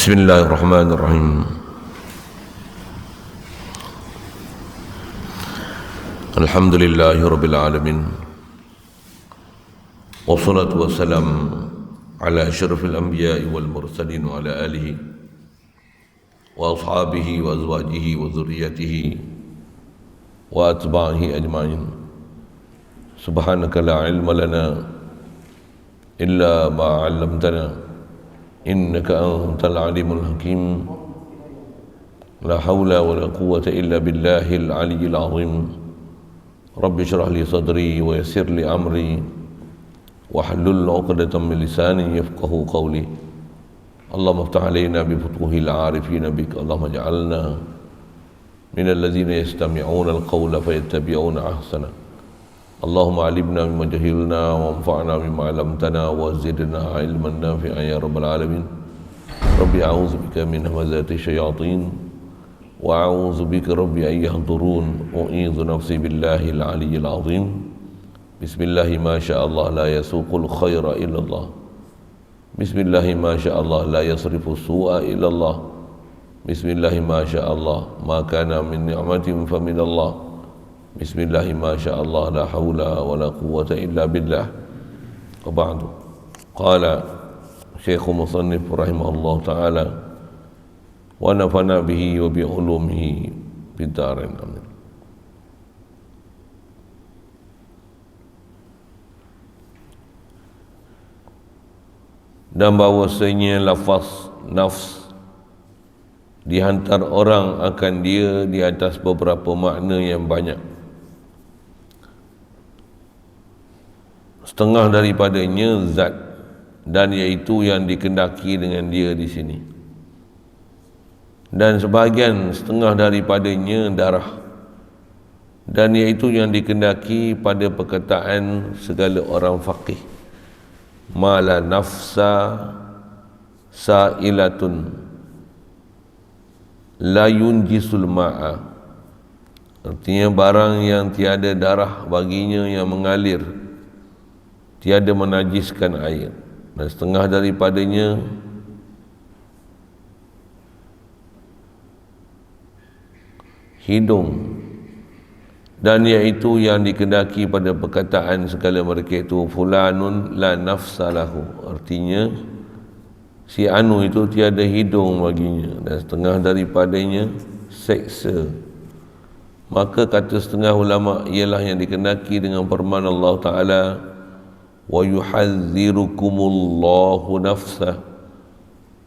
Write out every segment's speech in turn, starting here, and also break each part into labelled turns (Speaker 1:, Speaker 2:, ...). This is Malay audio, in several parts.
Speaker 1: Bismillahirrahmanirrahim. Alhamdulillahirabbil alamin. Wassalatu wassalam ala asyrafil anbiya'i wal mursalin wa ala alihi wa ashabihi wa azwajihi wa dzurriyyatihi wa atba'ihi ajma'in. Subhanaka la ilma lana illa ma 'allamtana innaka antal alimul hakim. La hawla wa la quwwata illa billahil aliyyil azim. Rabbi shrah li sadri wa yassir li amri wahlul 'uqdatam min lisani yafqahu qawli. Allahumma iftah 'alaina bi futuhil 'arifin bik. Allahumma ij'alna minal ladzina yastami'una al-qawla fayattabi'una ahsana. Allahumma alimna mimma jahilna wa anfa'na mimma 'allamtana wa zidna ilman nafi'an ya rabbal alamin. Rabbi a'udzu bika min hamazati syayatin wa a'udzu bika rabbi an yahdurun. U'idzu nafsi billahi al-'aliyyil 'azim. Bismillahi ma sya'allah la yasuqul khaira illa Allah. Bismillahi ma sya'allah la yasrifu su'a illa Allah. Bismillahi ma sya'allah ma kana min ni'matin fa min Allah. Bismillahi ma sya'allah la hawla wa la quwwata illa billah. Wa ba'du. Qala Syekh Musannif rahimahullah ta'ala wa nafana bihi wa bi ulumihi biddarin amin. Dan bahawasanya lafaz nafs dihantar orang akan dia di atas beberapa makna yang banyak. Setengah daripadanya zat, dan iaitu yang dikendaki dengan dia di sini. Dan sebahagian setengah daripadanya darah, dan iaitu yang dikendaki pada perkataan segala orang faqih. Mala nafsa sa'ilatun la yunjisul ma'a. Artinya barang yang tiada darah baginya yang mengalir, tiada menajiskan air. Dan setengah daripadanya hidung, dan iaitu yang dikendaki pada perkataan segala mereka itu fulanun la nafsa lahu. Artinya si anu itu tiada hidung baginya. Dan setengah daripadanya seksa. Maka kata setengah ulama ialah yang dikendaki dengan firman Allah Ta'ala wa yuhadzirukumullahu nafsah.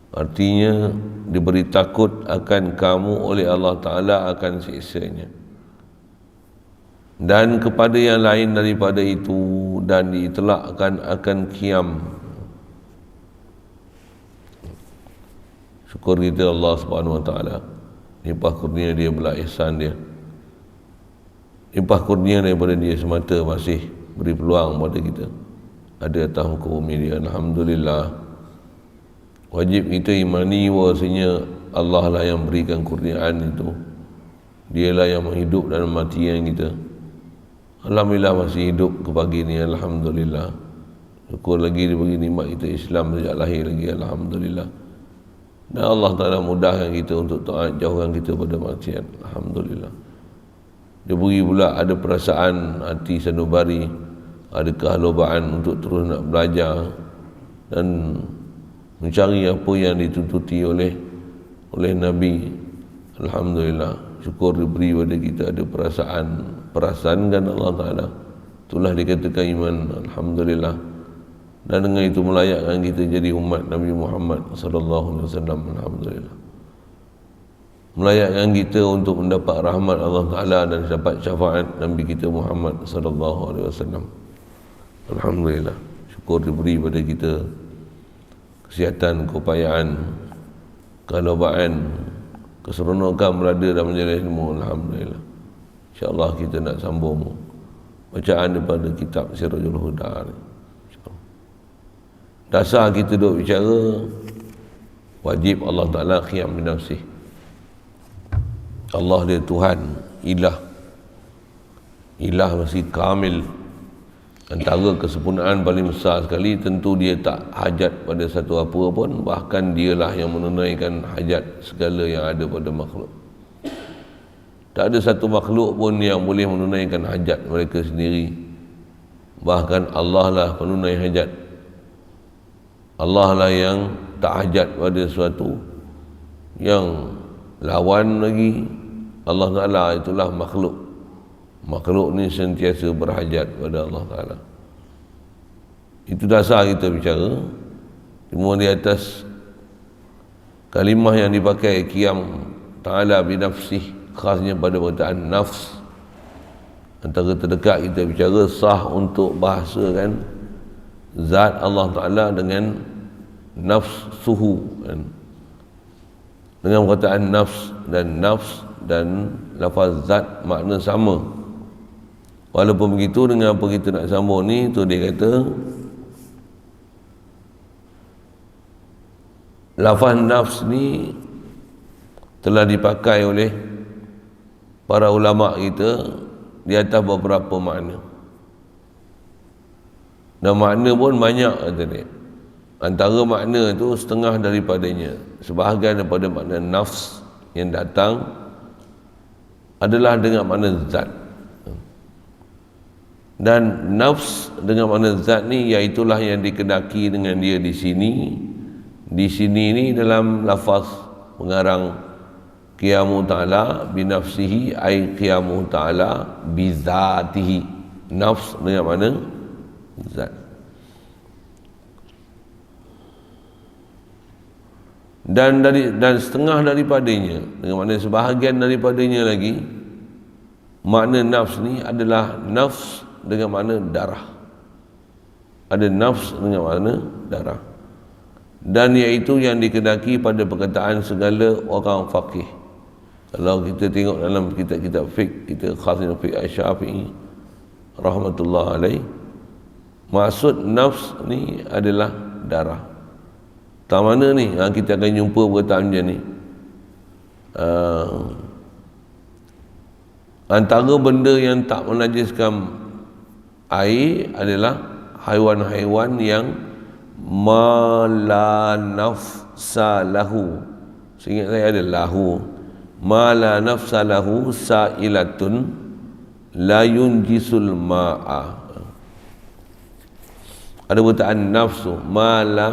Speaker 1: Artinya diberi takut akan kamu oleh Allah Ta'ala akan siksanya. Dan kepada yang lain daripada itu, dan diitlakkan akan qiyam. Syukur kita Allah Subhanahu Wa Ta'ala, limpah kurnia dia belah ihsan dia, limpah kurnia daripada dia semata masih beri peluang pada kita ada atas muka bumi dia. Alhamdulillah. Wajib kita imani bahawasanya Allah lah yang berikan kurniaan itu. Dialah yang menghidup dan mematikan kita. Alhamdulillah masih hidup ke pagi ni. Alhamdulillah. Syukur lagi dia bagi nikmat kita Islam sejak lahir lagi. Alhamdulillah. Dan Allah Ta'ala mudahkan kita untuk taat, jauhkan kita pada maksiat. Alhamdulillah. Dia beri pula ada perasaan hati sanubari, ada kehalubaan untuk terus nak belajar dan mencari apa yang ditututi oleh Nabi. Alhamdulillah. Syukur diberi pada kita ada perasaan kan Allah Ta'ala. Itulah dikatakan iman. Alhamdulillah. Dan dengan itu melayakkan kita jadi umat Nabi Muhammad sallallahu alaihi wasallam. Alhamdulillah. Melayakkan kita untuk mendapat rahmat Allah Ta'ala dan dapat syafaat Nabi kita Muhammad sallallahu alaihi wasallam. Alhamdulillah. Syukur diberi pada kita kesihatan, keupayaan, kehalubaan, keseronokan berada dalam majlis ilmu. Alhamdulillah. InsyaAllah kita nak sambung bacaan daripada kitab Sirajul Huda ni. Dasar kita duk bicara wajib Allah Ta'ala qiyam bi nafsih. Allah dia Tuhan, ilah masih kamil, Antara kesempurnaan paling besar sekali, tentu dia tak hajat pada satu apa pun, bahkan dialah yang menunaikan hajat segala yang ada pada makhluk. Tak ada satu makhluk pun yang boleh menunaikan hajat mereka sendiri, bahkan Allah lah penunai hajat. Allah lah yang tak hajat pada sesuatu. Yang lawan lagi Allah Ta'ala itulah makhluk. Makhluk ni sentiasa berhajat pada Allah Ta'ala. Itu dasar kita bicara. Cuma di atas kalimah yang dipakai qiyam ta'ala binafsih, khasnya pada perkataan nafs, antara terdekat kita bicara sah untuk bahasakan zat Allah Ta'ala dengan nafsuhu kan? Dengan perkataan nafs dan lafaz zat makna sama. Walaupun begitu, dengan apa kita nak sambung ni, tu dia kata lafaz nafs ni telah dipakai oleh para ulama kita di atas beberapa makna, dan makna pun banyak kata dia. Antara makna tu setengah daripadanya, sebahagian daripada makna nafs yang datang adalah dengan makna zat. Dan nafs dengan makna zat ni iaitulah yang dikedaki dengan dia di sini. Di sini ni dalam lafaz pengarang qiyamu ta'ala binafsihi ay qiyamu ta'ala bizatihi. Nafs dengan makna zat. Dan setengah daripadanya, dengan makna sebahagian daripadanya lagi, makna nafs ni adalah nafs dengan makna darah. Ada nafs dengan makna darah, dan iaitu yang dikedaki pada perkataan segala orang faqih. Kalau kita tengok dalam kitab-kitab fiqh, kita khasnya fiqh Asy-Syafi'i rahmatullah alaih, maksud nafs ni adalah darah. Tak mana ni? Kita akan jumpa perkataan macam ni. Antara benda yang tak menajiskan air adalah haiwan-haiwan yang ma la nafsa lahu. Seingat saya ada lahu. Ma la nafsa lahu sa'ilatun la yunjisul ma'a. Ada perkataan nafsu, ma la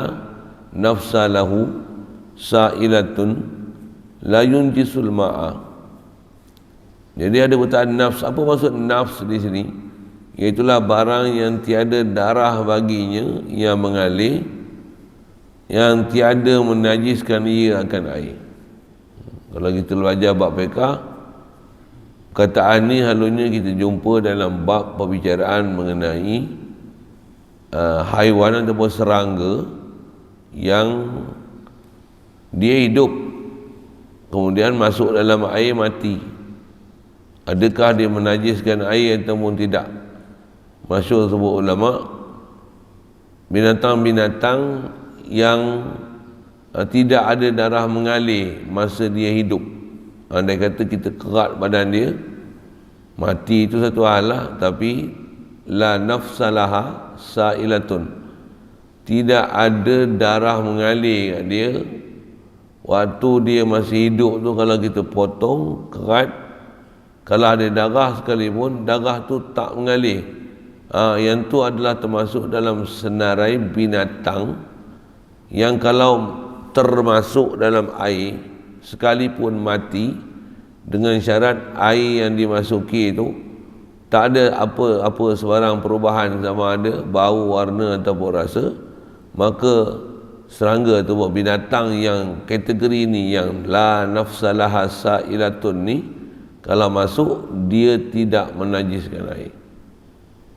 Speaker 1: nafsa lahu sa'ilatun la yunjisul ma'a. Jadi ada perkataan nafs. Apa maksud nafs di sini? Iaitulah barang yang tiada darah baginya, yang mengalir, yang tiada menajiskan ia akan air. Kalau kita belajar bab fiqh, perkataan ni halusnya kita jumpa dalam bab perbicaraan mengenai haiwan ataupun serangga yang dia hidup kemudian masuk dalam air mati. Adakah dia menajiskan air ataupun tidak? Masyhur sebut ulama, binatang-binatang yang tidak ada darah mengalir masa dia hidup, andai kata kita kerat badan dia, mati itu satu hal lah, tapi la nafsalaha sa'ilatun, tidak ada darah mengalir kat dia waktu dia masih hidup tu. Kalau kita potong, kerat, kalau ada darah sekalipun, darah tu tak mengalir. Yang tu adalah termasuk dalam senarai binatang yang kalau termasuk dalam air sekalipun mati, dengan syarat air yang dimasuki itu tak ada apa-apa sebarang perubahan, sama ada bau, warna ataupun rasa, maka serangga tu, binatang yang kategori ni, yang la nafsalaha sa'ilatun ni, kalau masuk dia tidak menajiskan air.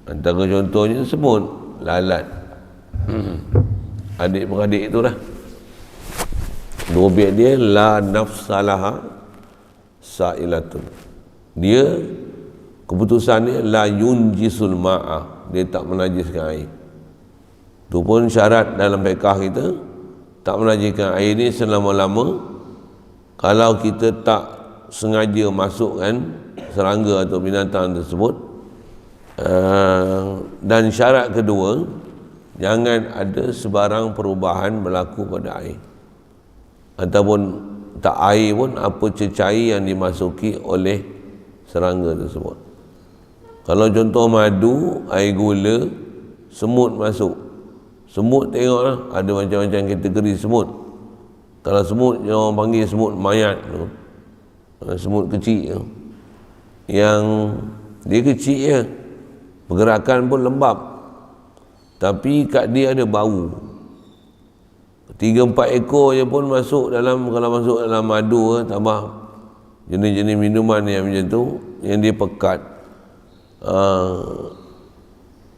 Speaker 1: Antara contohnya semut, lalat, adik-beradik itu lah. Dua biak dia la nafsalaha sa'ilatun. Dia keputusan dia la yunjisul ma'a, dia tak menajiskan air. Itu pun syarat dalam fiqh kita, tak menajiskan air ni selama-lama kalau kita tak sengaja masukkan serangga atau binatang tersebut Dan syarat kedua, jangan ada sebarang perubahan berlaku pada air, ataupun tak air pun, apa cecair yang dimasuki oleh serangga tersebut. Kalau contoh madu, air gula, semut masuk. Semut tengoklah, ada macam-macam kategori semut. Kalau semut yang orang panggil semut mayat tu, semut kecil tu, yang dia kecil je, pergerakan pun lembab, tapi kat dia ada bau. 3-4 ekor je pun masuk dalam, kalau masuk dalam madu, tambah jenis-jenis minuman yang macam tu, yang dia pekat,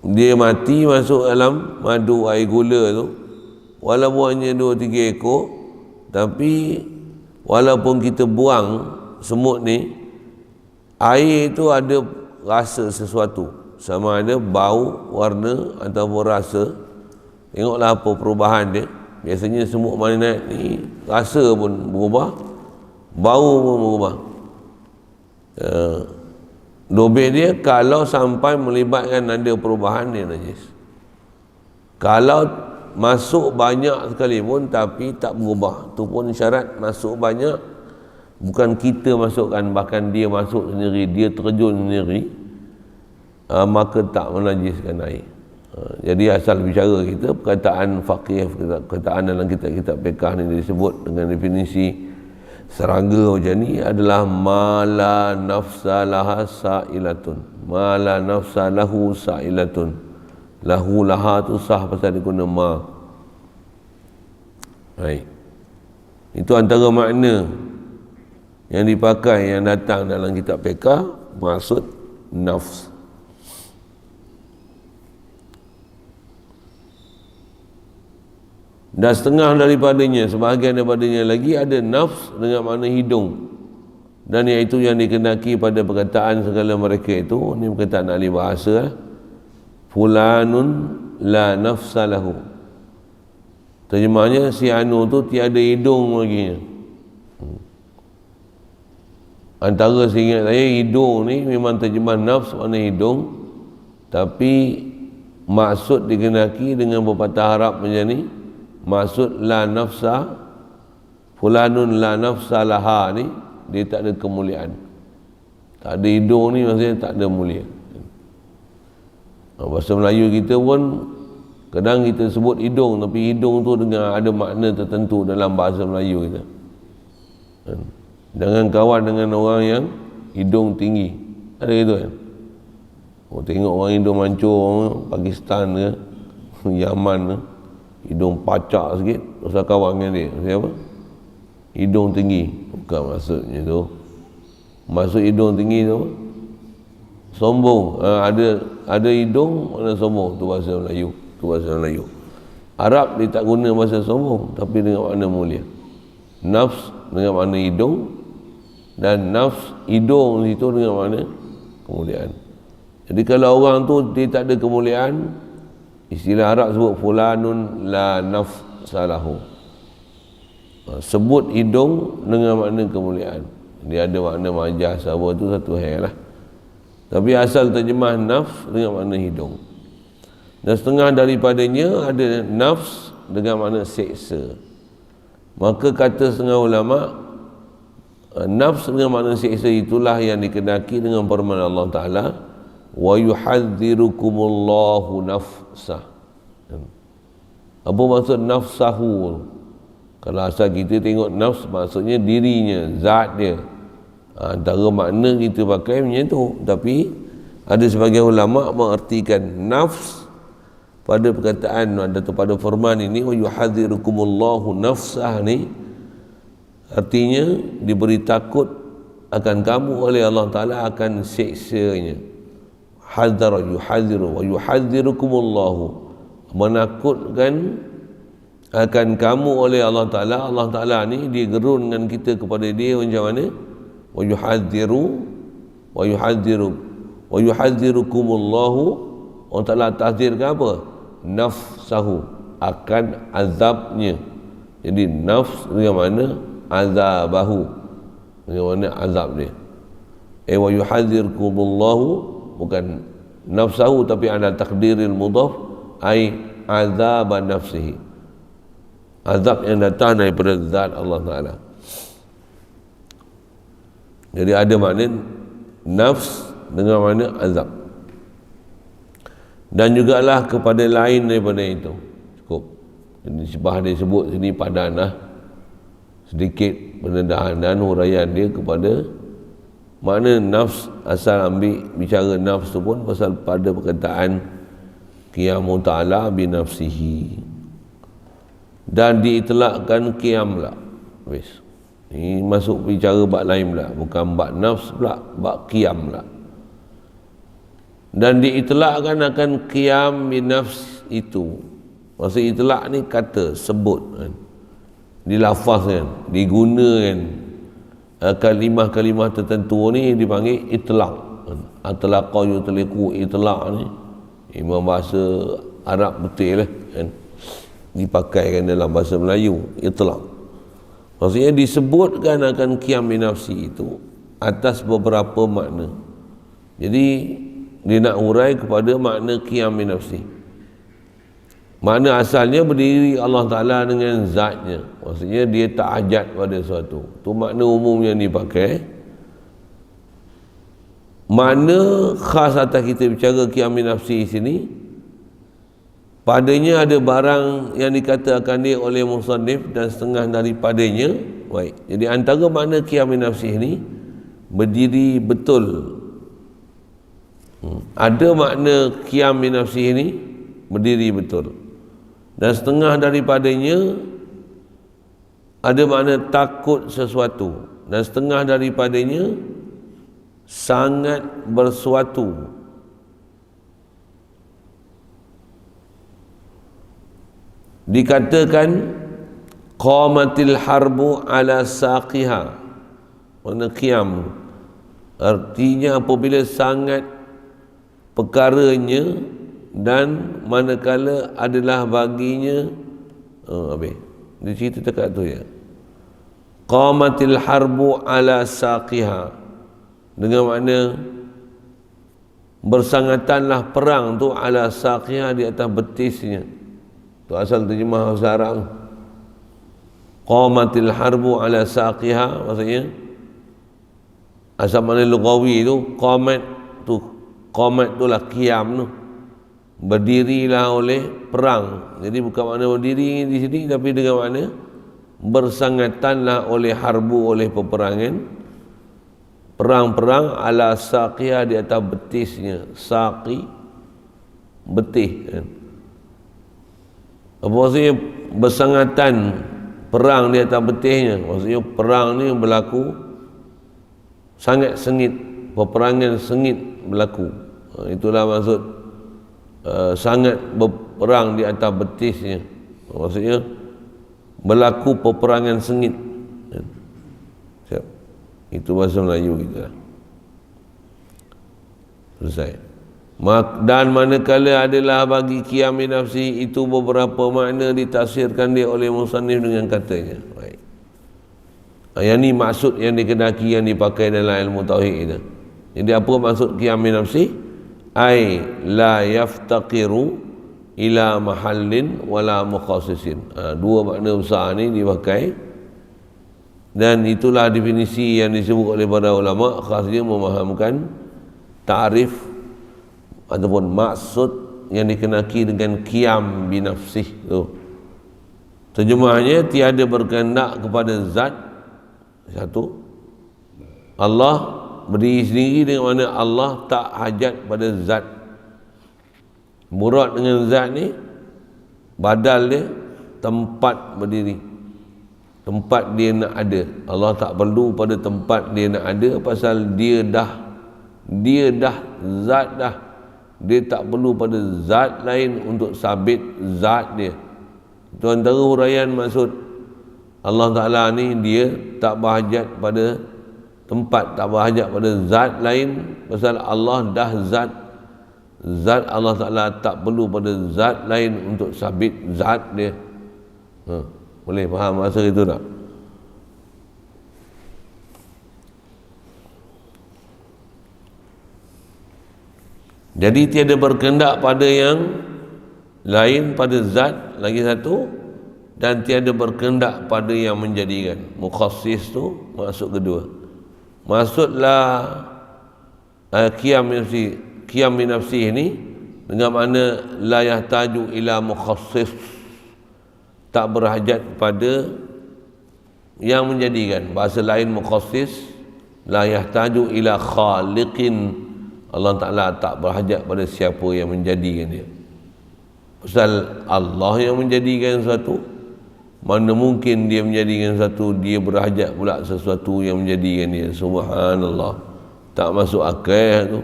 Speaker 1: dia mati masuk dalam madu air gula tu, walaupun hanya 2-3 ekor, tapi walaupun kita buang semut ni, air tu ada rasa sesuatu, sama ada bau, warna ataupun rasa. Tengoklah apa perubahan dia. Biasanya semut marinat ni rasa pun berubah, bau pun berubah. Dobeh dia kalau sampai melibatkan ada perubahan, dia najis. Kalau masuk banyak sekali pun tapi tak berubah, tu pun syarat masuk banyak, bukan kita masukkan, bahkan dia masuk sendiri, dia terjun sendiri, maka tak menajiskan air. Jadi asal bicara kita, perkataan faqih, perkataan dalam kitab-kitab fiqh ni disebut dengan definisi serangga macam ni adalah mala nafsa laha sa'ilatun, mala nafsa lahu sa'ilatun. Lahu laha tu sah pasal dia guna ma. Baik, itu antara makna yang dipakai, yang datang dalam kitab fiqh, maksud nafs. Dan setengah daripadanya, sebahagian daripadanya lagi ada nafs dengan makna hidung, dan iaitu yang dikenaki pada perkataan segala mereka itu. Ini perkataan ahli bahasa, fulanun la nafsa lahu. Terjemahnya, si anu tu tiada hidung lagi. Antara seingat saya, hidung ni memang terjemah nafs makna hidung, tapi maksud dikenaki dengan berpatah harap macam ni. Maksud la nafsa, fulanun la nafsa laha ni, dia tak ada kemuliaan. Tak ada hidung ni maksudnya tak ada mulia. Bahasa Melayu kita pun kadang kita sebut hidung, tapi hidung tu dengan ada makna tertentu dalam bahasa Melayu kita. Jangan kawan dengan orang yang hidung tinggi. Ada gitu kan? Oh, tengok orang hidung mancung, Pakistan ke, Yaman ke, hidung pacak sikit, usah kawan dengan dia. Siapa? Hidung tinggi. Bukan maksudnya tu. Maksud hidung tinggi tu apa? Sombong. Ada hidung, mana sombong? Tu bahasa Melayu. Tu bahasa Melayu. Arab dia tak guna bahasa sombong, tapi dengan makna mulia. Nafs dengan makna hidung, dan nafs hidung itu dengan makna kemuliaan. Jadi kalau orang tu dia tak ada kemuliaan, istilah Arab sebut fulanun la nafsa lahu. Sebut hidung dengan makna kemuliaan. Dia ada makna majas apa tu satu hal lah. Tapi asal terjemah nafs dengan makna hidung. Dan setengah daripadanya ada nafs dengan makna seksa. Maka kata setengah ulama, nafs dengan makna seksa itulah yang dikenaki dengan firman Allah Ta'ala, wa yuhadzirukumullahu nafsah. Apa maksud nafsahu? Kalau asal kita tengok nafs, maksudnya dirinya, zat dia. Antara makna kita pakai macam tu. Tapi ada sebagian ulama mengertikan nafs pada perkataan atau pada firman ini, wa yuhadzirukumullahu nafsah ni, artinya diberi takut akan kamu oleh Allah Ta'ala akan siksanya. Hadzara yuhadziru wa yuhadzirukumullahu, menakutkan akan kamu oleh Allah Ta'ala. Allah Ta'ala ni dia gerun dengan kita kepada dia macam mana? Wa yuhadziru wa yuhadziru wa yuhadzirukumullahu, Allah Ta'ala tahzirkan apa? Nafsahu, akan azabnya. Jadi nafs dengan mana? Azabahu, dengan mana azab dia. Wa yuhadzirukumullahu, bukan nafsahu tapi ada takdiril mudhaf ai azab nafsihi, azab yang datang daripada zat Allah Ta'ala. Jadi ada makna nafs dengan makna azab, dan jugalah kepada lain daripada itu. Cukup. Jadi sebab dia sebut sini padanlah sedikit pendedahan dan huraian dia kepada makna nafs. Asal ambil bicara nafs tu pun pasal pada perkataan qiyamu ta'ala bi nafsihi, dan diitlakkan qiyam lah. Wis. Ini masuk bicara bab lain pula, bukan bab nafs pula, bab qiyam lah. Dan diitlakkan akan qiyam bi nafs itu. Maksud itlak ni kata, sebut kan, dilafazkan, digunakan kalimah-kalimah tertentu ni dipanggil itlak. Atlaqa yutliqu, itlak ni memang bahasa Arab betul lah kan, dipakaikan dalam bahasa Melayu itlak. Maksudnya disebutkan akan qiyam bi nafsi itu atas beberapa makna. Jadi dia nak urai kepada makna qiyam bi nafsi. Makna asalnya berdiri Allah Ta'ala dengan zatnya, maksudnya dia tak hajat pada sesuatu. Itu makna umum yang dipakai. Makna khas atas kita bicara qiyam bi nafsi sini, padanya ada barang yang dikatakan dia oleh musannif dan setengah daripadanya. Baik. Jadi antara makna qiyam bi nafsi ini berdiri betul. Ada makna qiyam bi nafsi ini berdiri betul. Dan setengah daripadanya ada makna takut sesuatu, dan setengah daripadanya sangat bersuatu. Dikatakan qamatil harbu ala saqiha, makna qiyam artinya apabila sangat perkaranya dan manakala adalah baginya habis dia cerita dekat tu ya, qamatil harbu ala saqiha, dengan makna bersangatanlah perang tu ala saqiha, di atas betisnya. Tu asal terjemah bahasa Arab. Qamatil harbu ala saqiha maksudnya asal makna lugawi tu qamat tu, qamat tu lah qiyam tu, berdirilah oleh perang. Jadi bukan makna berdiri di sini, tapi dengan makna bersangatanlah oleh harbu, oleh peperangan, perang-perang ala saqiha, di atas betisnya. Saqi betih kan. Apa maksudnya bersangatan perang di atas betihnya? Maksudnya perang ni berlaku sangat sengit, peperangan sengit berlaku. Itulah maksud sangat berperang di atas betisnya. Maksudnya berlaku peperangan sengit. Siap. Itu bahasa Melayu kita. Selesai. Dan manakala adalah bagi qiyam bi nafsi itu beberapa makna ditafsirkan dia oleh musannif dengan katanya. Baik. Yang ni maksud yang dikenaki, yang dipakai dalam ilmu tauhid itu. Jadi apa maksud qiyam bi nafsi? Ai la yaftaqiru ila mahallin wala mukhassisin. Dua makna besar ni dipakai, dan itulah definisi yang disebut oleh para ulama, khasnya memahamkan ta'rif ataupun maksud yang dikenaki dengan qiyam bi nafsih tu. Terjemahnya tiada berkehendak kepada zat satu. Allah berdiri sendiri, dengan mana Allah tak hajat pada zat. Murad dengan zat ni badal dia tempat berdiri, tempat dia nak ada. Allah tak perlu pada tempat dia nak ada, pasal dia dah zat dah. Dia tak perlu pada zat lain untuk sabit zat dia. Itu antara huraian maksud Allah Ta'ala ni, dia tak berhajat pada tempat, tak berhajat pada zat lain, pasal Allah dah zat Allah Ta'ala tak perlu pada zat lain untuk sabit zat dia. Boleh faham masa itu tak? Jadi tiada berkehendak pada yang lain, pada zat lagi satu, dan tiada berkehendak pada yang menjadikan. Mukhassis tu maksud kedua. Maksudlah qiyam bi nafsi ini dengan makna la yahtaju ila mukhassis, tak berhajat pada yang menjadikan. Bahasa lain mukhassis, la yahtaju ila khaliqin, Allah Ta'ala tak berhajat pada siapa yang menjadikan dia. Pasal Allah yang menjadikan sesuatu, mana mungkin dia menjadikan sesuatu, dia berhajat pula sesuatu yang menjadikan dia. Subhanallah, tak masuk akal tu.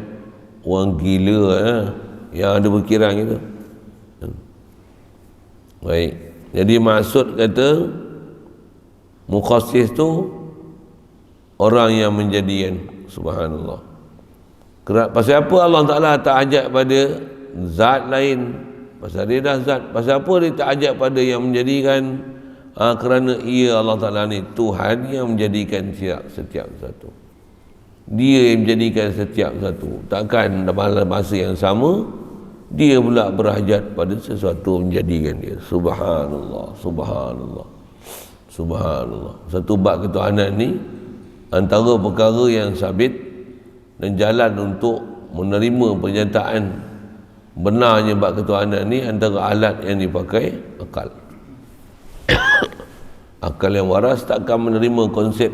Speaker 1: Orang gila yang ada fikiran gitu. Baik, jadi maksud kata mukhassis tu orang yang menjadikan. Subhanallah. Pasal apa Allah Ta'ala tak ajak pada zat lain? Pasal dia dah zat. Pasal apa dia tak ajak pada yang menjadikan? Kerana ia Allah Ta'ala ni Tuhan yang menjadikan setiap satu. Dia yang menjadikan setiap satu. Takkan dalam masa yang sama dia pula berhajat pada sesuatu menjadikan dia. Subhanallah, subhanallah, subhanallah. Satu bab ketuhanan ni antara perkara yang sabit dan jalan untuk menerima pernyataan benarnya bab ketuhanan ni, antara alat yang dipakai akal. Akal yang waras takkan menerima konsep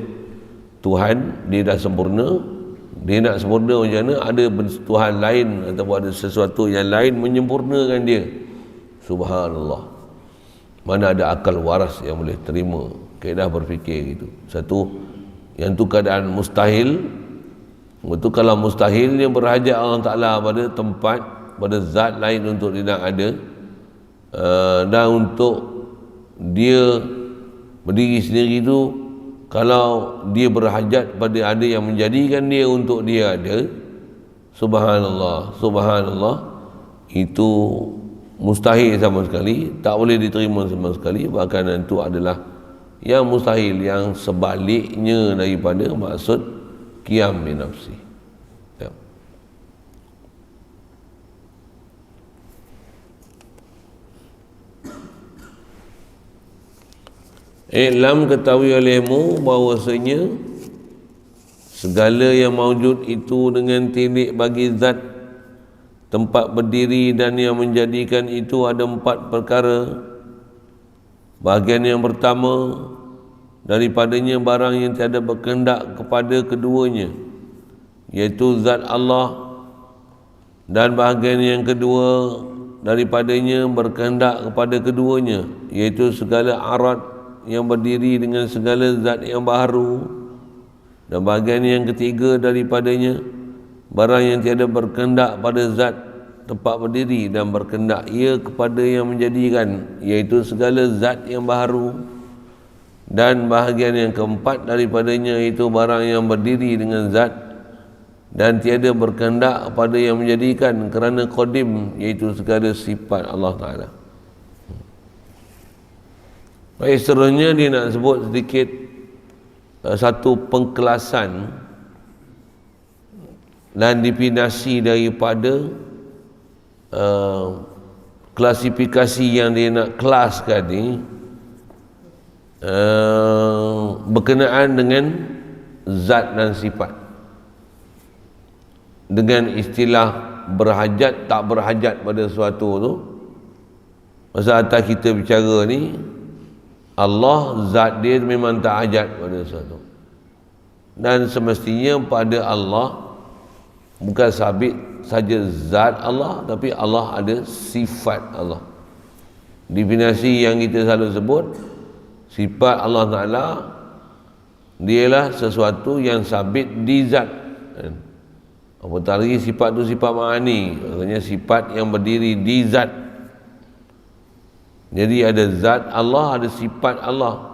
Speaker 1: Tuhan dia dah sempurna. Dia nak sempurna macam mana? Ada Tuhan lain ataupun ada sesuatu yang lain menyempurnakan dia. Subhanallah. Mana ada akal waras yang boleh terima kaedah berfikir gitu. Satu, yang tu keadaan mustahil. Itu kalau mustahil, dia berhajat Allah Ta'ala pada tempat, pada zat lain untuk dia nak ada, dan untuk dia berdiri sendiri tu, kalau dia berhajat pada ada yang menjadikan dia untuk dia ada, subhanallah, subhanallah, itu mustahil sama sekali, tak boleh diterima sama sekali. Bahkan itu adalah yang mustahil, yang sebaliknya daripada maksud qiyam bi nafsi. Ya. I'lam, ketahui olehmu bahawasanya segala yang maujud itu dengan tilik bagi zat tempat berdiri dan yang menjadikan itu ada 4 perkara. Bahagian yang pertama, daripadanya barang yang tiada berkehendak kepada keduanya, iaitu zat Allah. Dan bahagian yang kedua, daripadanya berkehendak kepada keduanya, iaitu segala arat yang berdiri dengan segala zat yang baharu. Dan bahagian yang ketiga, daripadanya barang yang tiada berkehendak pada zat tempat berdiri dan berkehendak ia kepada yang menjadikan, iaitu segala zat yang baharu. Dan bahagian yang keempat, daripadanya itu barang yang berdiri dengan zat dan tiada berkehendak kepada yang menjadikan, kerana qadim, iaitu segala sifat Allah Ta'ala. Baik, seterusnya dia nak sebut sedikit satu pengkelasan dan definisi daripada klasifikasi yang dia nak kelaskan ni, berkenaan dengan zat dan sifat, dengan istilah berhajat tak berhajat pada sesuatu tu. Masa atas kita bicara ni, Allah zat dia memang tak hajat pada sesuatu, dan semestinya pada Allah bukan sabit saja zat Allah, tapi Allah ada sifat Allah. Definisi yang kita selalu sebut, sifat Allah Ta'ala dialah sesuatu yang sabit di zat. Apatah lagi sifat tu sifat ma'ani, maksudnya sifat yang berdiri di zat. Jadi ada zat Allah, ada sifat Allah.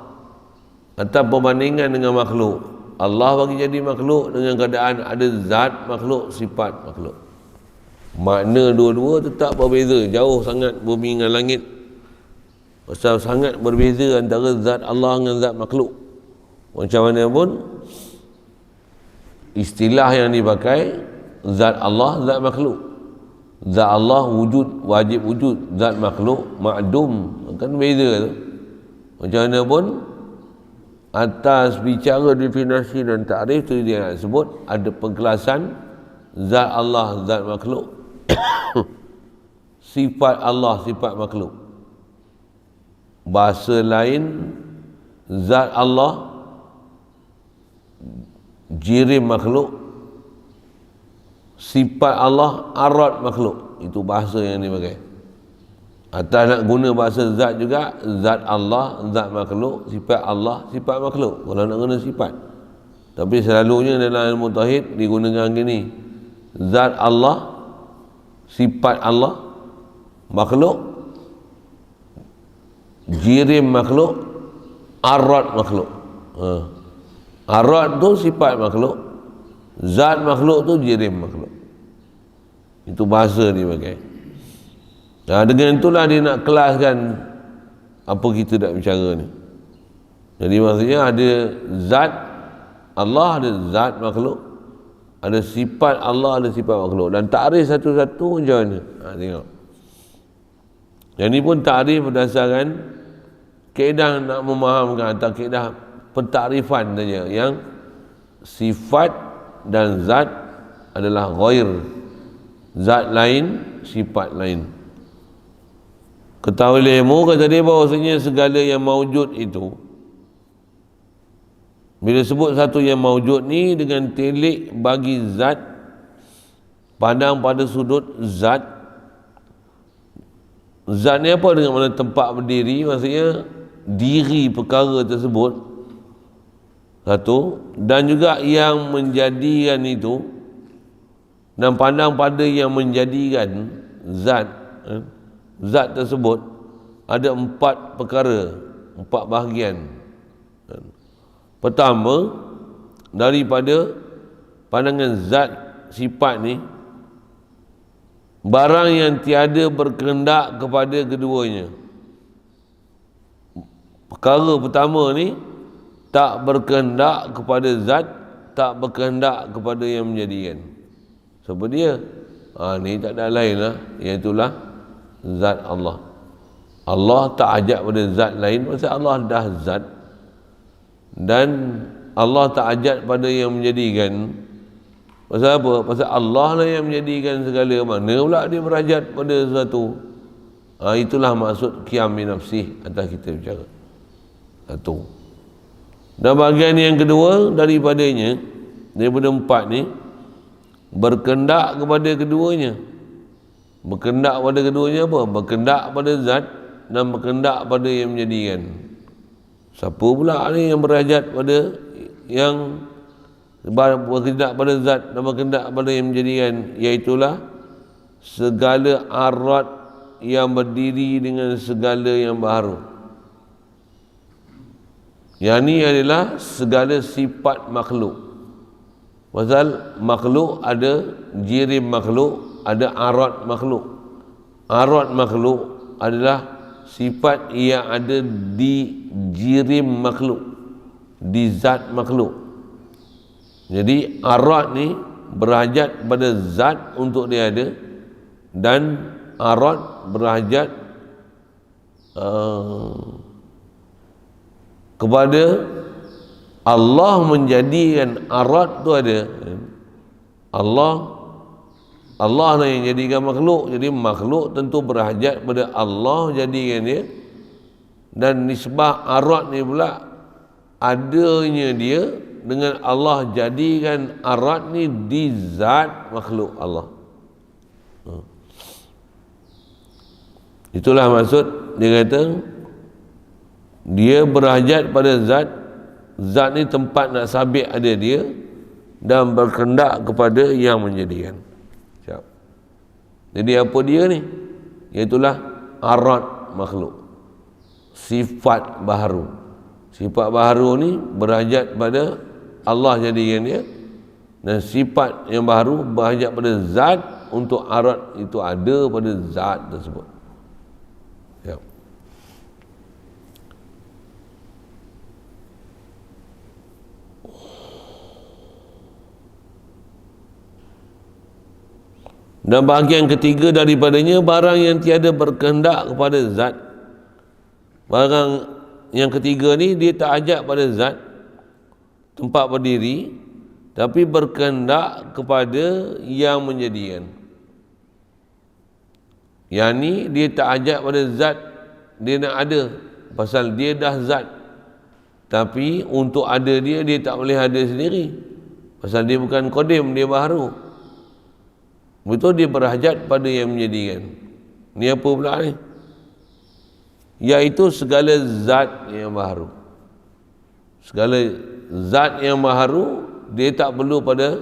Speaker 1: Atau perbandingan dengan makhluk, Allah bagi jadi makhluk dengan keadaan ada zat makhluk, sifat makhluk. Makna dua-dua tetap berbeza, jauh sangat bumi dengan langit. Pasal sangat berbeza antara zat Allah dengan zat makhluk. Macam mana pun istilah yang dipakai, zat Allah, zat makhluk. Zat Allah wujud, wajib wujud. Zat makhluk ma'dum, kan beza tu. Macam mana pun atas bicara definisi dan takrif tu dia nak sebut ada penjelasan zat Allah, zat makhluk, sifat Allah, sifat makhluk. Bahasa lain, zat Allah jirim makhluk, sifat Allah arat makhluk. Itu bahasa yang dipakai. Atas nak guna bahasa zat juga, zat Allah, zat makhluk, sifat Allah, sifat makhluk. Kalau nak guna sifat. Tapi selalunya dalam ilmu tauhid digunakan gini. Zat Allah, sifat Allah, makhluk, jirim makhluk, arat makhluk. Arat tu sifat makhluk, zat makhluk tu jirim makhluk. Itu bahasa dia pakai. Nah, dengan itulah dia nak kelaskan apa kita nak bicara ni. Jadi maksudnya ada zat Allah, ada zat makhluk, ada sifat Allah, ada sifat makhluk. Dan takrif satu-satu macam mana? Tengok. Yang ni pun takrif berdasarkan kaedah nak memahamkan atau kaedah pentakrifan saja, yang sifat dan zat adalah ghair. Zat lain, sifat lain. Ketahui ilmu kata dia bahawasanya segala yang maujud itu, bila sebut satu yang maujud ni dengan telik bagi zat, pandang pada sudut zat. Zat ni apa? Dengan mana tempat berdiri, maksudnya diri perkara tersebut satu, dan juga yang menjadikan itu, dan pandang pada yang menjadikan zat. Zat tersebut ada 4 perkara, 4 bahagian. Pertama, daripada pandangan zat sifat ni, barang yang tiada berkehendak kepada keduanya. Perkara pertama ni tak berkehendak kepada zat, tak berkehendak kepada yang menjadikan. Siapa dia? Ni tak ada lain lah, iaitulah zat Allah. Allah tak ajak pada zat lain, pasal Allah dah zat. Dan Allah tak ajak pada yang menjadikan. Pasal apa? Pasal Allah lah yang menjadikan segala. Mana pula dia berhajat pada sesuatu? Itulah maksud qiyam bi nafsih atas kita bicara. Satu. Dan bahagian yang kedua daripadanya, daripada 4 ni, berkendak kepada keduanya. Berkendak pada keduanya apa? Berkendak pada zat dan berkendak pada yang menjadikan. Siapa pula ni yang berhajat pada yang berkendak pada zat dan berkendak pada yang menjadikan? Iaitulah segala arat yang berdiri dengan segala yang baharu. Yang ni adalah segala sifat makhluk. Pasal makhluk ada jirim makhluk, ada arat makhluk. Arat makhluk adalah sifat yang ada di jirim makhluk, di zat makhluk. Jadi arat ni berhajat pada zat untuk dia ada, dan arat berhajat kepada Allah menjadikan arat tu ada. Allah lah yang jadikan makhluk. Jadi makhluk tentu berhajat pada Allah jadikan dia. Dan nisbah arat ni pula adanya dia dengan Allah jadikan arat ni di zat makhluk Allah. Itulah maksud dia kata dia berhajat pada zat. Zat ni tempat nak sabit ada dia, dan berkendak kepada yang menjadikan. Jadi apa dia ni? Iaitulah arat makhluk, sifat baharu. Sifat baharu ni berhajat pada Allah jadikan dia, dan sifat yang baharu berhajat pada zat untuk arat itu ada pada zat tersebut. Dan bahagian ketiga daripadanya, barang yang tiada berkehendak kepada zat. Barang yang ketiga ni dia tak ajak pada zat tempat berdiri, tapi berkehendak kepada yang menjadikan. Yang ni dia tak ajak pada zat dia nak ada, pasal dia dah zat. Tapi untuk ada dia tak boleh ada sendiri, pasal dia bukan qadim, dia baharu. Betul, dia berhajat pada yang menjadikan. Ni apa pula ni? Iaitu segala zat yang baharu. Segala zat yang baharu, dia tak perlu pada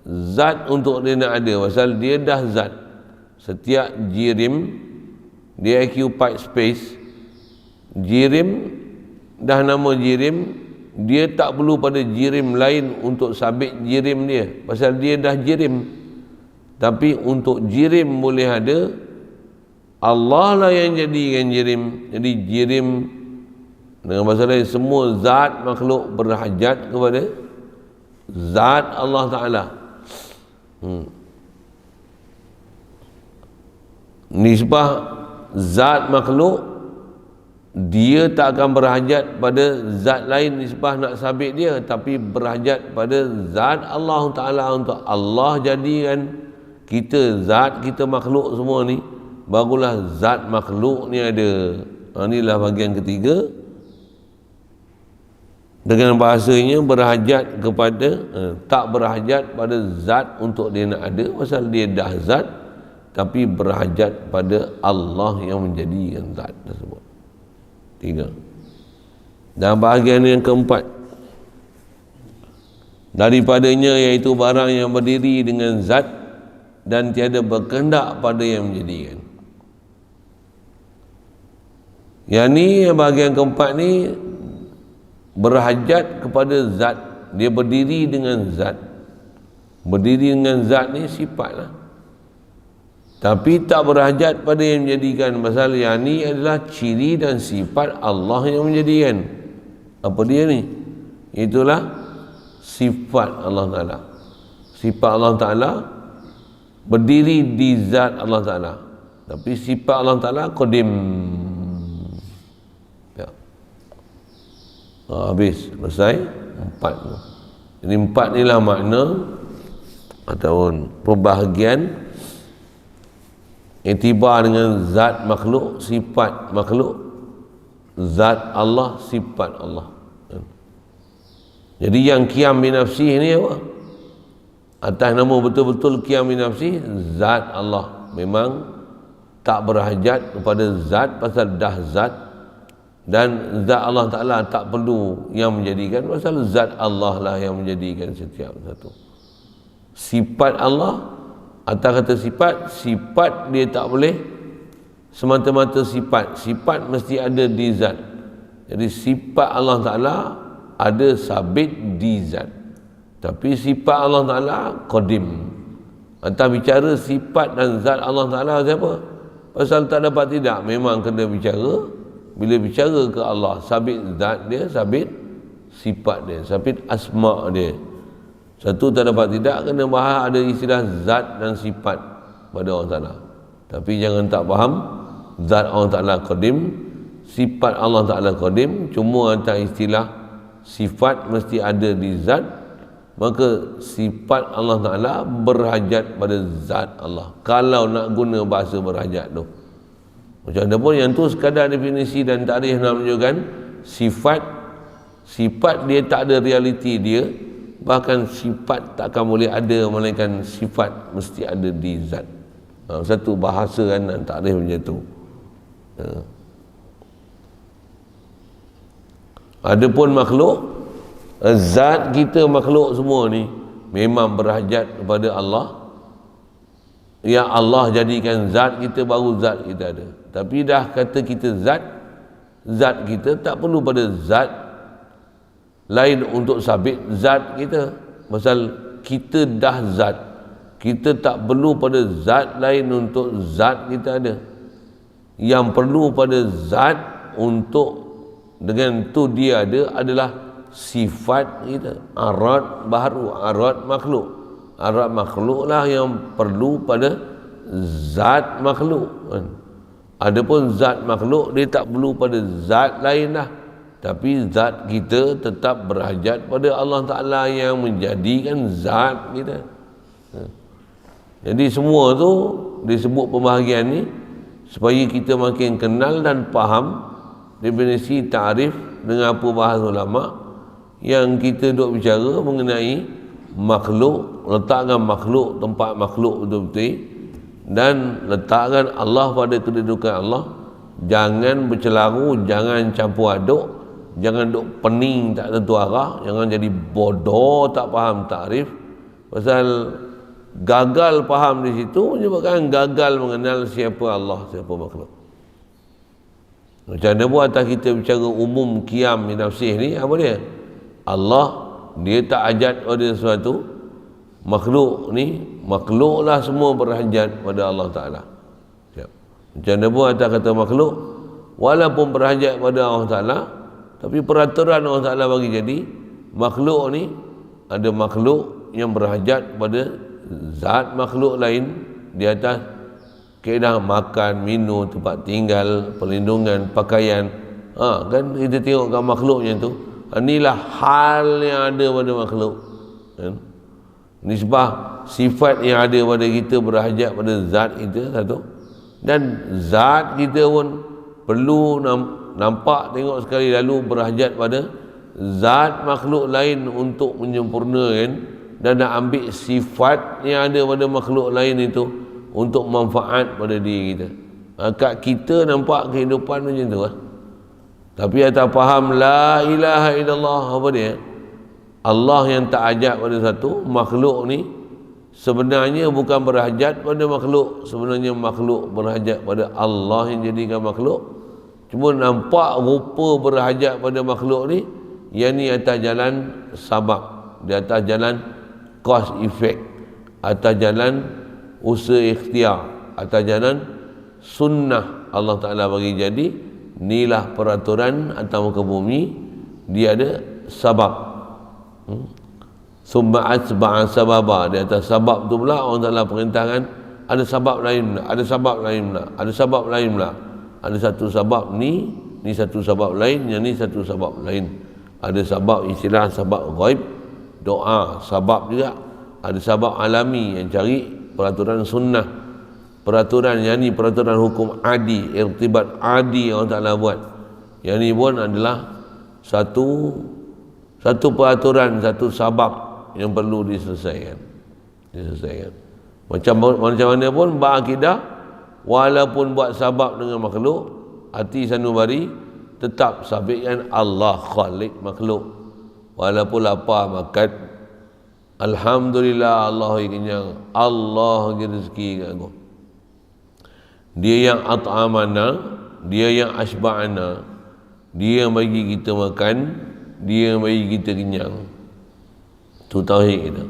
Speaker 1: zat untuk dia nak ada, pasal dia dah zat. Setiap jirim dia occupied space. Jirim dah nama jirim, dia tak perlu pada jirim lain untuk sabit jirim dia, pasal dia dah jirim. Tapi untuk jirim boleh ada, Allah lah yang jadikan jirim. Jadi jirim dengan bahasa lain, semua zat makhluk berhajat kepada zat Allah Ta'ala. Nisbah zat makhluk, dia tak akan berhajat pada zat lain nisbah nak sabit dia, tapi berhajat pada zat Allah Ta'ala. Untuk Allah jadikan kita zat, kita makhluk semua ni, barulah zat makhluk ni ada. Inilah bahagian ketiga. Dengan bahasanya berhajat kepada, tak berhajat pada zat untuk dia nak ada, pasal dia dah zat, tapi berhajat pada Allah yang menjadikan zat tersebut. 3. Dan bahagian yang keempat daripadanya, iaitu barang yang berdiri dengan zat dan tiada berkehendak pada yang menjadikan. Yang ni, bahagian keempat ni berhajat kepada zat. Dia berdiri dengan zat. Berdiri dengan zat ni sifat lah, tapi tak berhajat pada yang menjadikan. Pasal yang ni adalah ciri dan sifat Allah yang menjadikan. Apa dia ni? Itulah sifat Allah Ta'ala. Sifat Allah Ta'ala berdiri di zat Allah Ta'ala, tapi sifat Allah Ta'ala qadim. Ya. Habis, selesai 4 tu. Jadi 4 ni lah makna ataupun pembahagian iktibar dengan zat makhluk, sifat makhluk, zat Allah, sifat Allah. Jadi yang qiyam binafsih ni apa? Atas nama betul-betul qiyam binafsih, zat Allah. Memang tak berhajat kepada zat, pasal dah zat. Dan zat Allah Ta'ala tak perlu yang menjadikan, pasal zat Allah lah yang menjadikan setiap satu. Sifat Allah, atas kata sifat, sifat dia tak boleh semata-mata sifat. Sifat mesti ada di zat. Jadi sifat Allah Ta'ala ada sabit di zat, tapi sifat Allah Ta'ala qadim. Atas bicara sifat dan zat Allah Ta'ala siapa? Pasal tak dapat tidak, memang kena bicara. Bila bicara ke Allah, sabit zat dia, sabit sifat dia, sabit asma' dia. Satu tak dapat tidak, kena bahas ada istilah zat dan sifat pada Allah Ta'ala. Tapi jangan tak faham, zat Allah Ta'ala qadim, sifat Allah Ta'ala qadim. Cuma atas istilah sifat mesti ada di zat, maka sifat Allah Ta'ala berhajat pada zat Allah. Kalau nak guna bahasa berhajat tu, macam mana pun yang tu sekadar definisi dan tarikh nak menunjukkan sifat. Sifat dia tak ada realiti dia, bahkan sifat takkan boleh ada, melainkan sifat mesti ada di zat. Satu bahasa kan dan tarikh macam tu. Adapun makhluk, zat kita makhluk semua ni memang berhajat kepada Allah. Ya Allah jadikan zat kita, baru zat kita ada. Tapi dah kata kita zat, zat kita tak perlu pada zat lain untuk sabit zat kita. Pasal kita dah zat, kita tak perlu pada zat lain untuk zat kita ada. Yang perlu pada zat untuk dengan tu dia ada adalah sifat kita. Arad baharu, arad makhluk. Arad makhluk lah yang perlu pada zat makhluk kan. Adapun zat makhluk dia tak perlu pada zat lain lah, tapi zat kita tetap berhajat pada Allah Ta'ala yang menjadikan zat kita. Jadi semua tu disebut pembahagian ni supaya kita makin kenal dan faham definisi ta'rif dengan apa bahasa ulama yang kita duk bicara mengenai makhluk, letakkan makhluk tempat makhluk betul-betul, dan letakkan Allah pada kedudukan Allah. Jangan bercelaru, jangan campur aduk, jangan duk pening tak tentu arah, jangan jadi bodoh tak faham takrif. Pasal gagal faham di situ menyebabkan gagal mengenal siapa Allah, siapa makhluk. Macam mana pun atas kita bicara umum qiyam bi nafsih ni, apa dia? Allah dia tak hajat pada sesuatu. Makhluk ni, makhluklah semua berhajat pada Allah Ta'ala. Macam mana pun atas kata makhluk, walaupun berhajat pada Allah Ta'ala, tapi peraturan Allah Ta'ala bagi jadi makhluk ni, ada makhluk yang berhajat pada zat makhluk lain di atas kaedah makan, minum, tempat tinggal, perlindungan, pakaian. Kan kita tengok kat makhluknya tu, inilah hal yang ada pada makhluk kan? Nisbah sifat yang ada pada kita berhajat pada zat kita satu, dan zat kita pun perlu nampak tengok sekali lalu berhajat pada zat makhluk lain untuk menyempurnakan dan nak ambil sifat yang ada pada makhluk lain itu untuk manfaat pada diri kita. Kat kita nampak kehidupan macam tu lah. Tapi atas faham la ilaha illallah, apa dia? Allah yang tak hajat pada satu, makhluk ni sebenarnya bukan berhajat pada makhluk, sebenarnya makhluk berhajat pada Allah yang jadikan makhluk. Cuma nampak rupa berhajat pada makhluk ni, yang ni atas jalan sabab, di atas jalan cause effect, atas jalan usaha ikhtiar, atas jalan sunnah Allah Ta'ala bagi jadi. Inilah peraturan atas muka bumi, dia ada sabab. Summa asba'a sababa, di atas sabab tu pula Allah Ta'ala perintahkan ada sabab lain pula, ada sabab lain pula, ada sabab lain pula. Ada satu sabab ni satu sabab lain, yang ni satu sabab lain. Ada sabab istilah sabab ghaib, doa, sabab juga. Ada sabab alami yang cari peraturan sunnah, peraturan yang ni peraturan hukum adi, irtibat adi yang Allah Ta'ala buat. Yang ni pun adalah satu peraturan, satu sabab yang perlu diselesaikan. Macam mana pun berakidah, walaupun buat sabab dengan makhluk, hati sanubari tetap sabitkan Allah khalik makhluk. Walaupun lapar makan, alhamdulillah Allah kenyang, Allah bagi rezeki kat aku. Dia yang at'amana, dia yang asba'ana, dia yang bagi kita makan, dia yang bagi kita kenyang. Tu tauhid kita.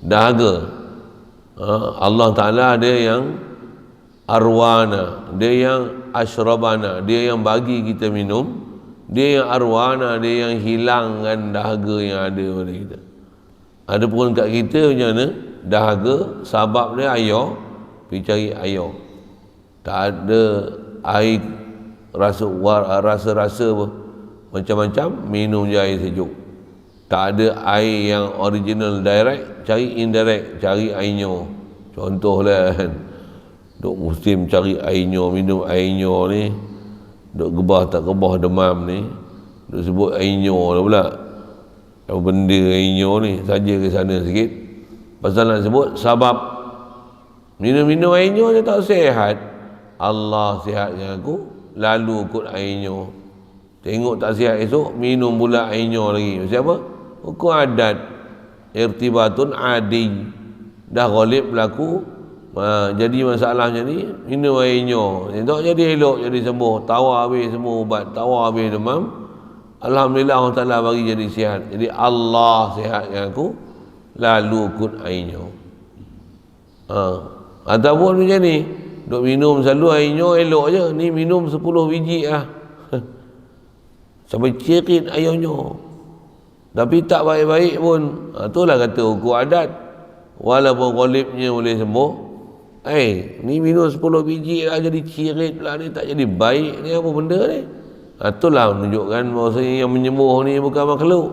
Speaker 1: Dahaga. Allah Ta'ala dia yang arwana, dia yang ashrabana, dia yang bagi kita minum, dia yang arwana, dia yang hilangkan dahaga yang ada pada kita. Ada pun kat kita macam mana? Dahaga, sabab dia air, pergi cari air. Tak ada air rasa-rasa apa, macam-macam, minum je air sejuk. Tak ada air yang original direct, cari indirect, cari airnya. Contohlah kan, duk musim cari airnya, minum airnya ni, duk gebah tak gebah demam ni, duk sebut airnya lah pula. Apa benda airnya ni, saja ke sana sikit. Pasal nak sebut sabab, minum-minum airnya je tak sihat. Allah sihatkan aku, lalu ikut airnya. Tengok tak sihat esok, minum pula airnya lagi. Siapa? Hukum adat, irtibatun adi, dah ghalib berlaku. Jadi masalahnya ni, minum airnya, tak jadi elok, jadi sembuh, tawar habis semua ubat, tawar habis demam. Alhamdulillah Allah Ta'ala bagi jadi sihat. Jadi Allah sihatkan aku, lalu ikut airnya. Ataupun macam ni, duk minum selalu airnya elok je, ni minum 10 biji lah sampai cirit airnya, tapi tak baik-baik pun. Itulah kata hukum adat, walaupun ghalibnya boleh sembuh, Ni minum 10 biji lah jadi cirit pula ni, tak jadi baik ni, apa benda ni? Itulah menunjukkan bahawasanya yang menyembuh ni bukan makhluk.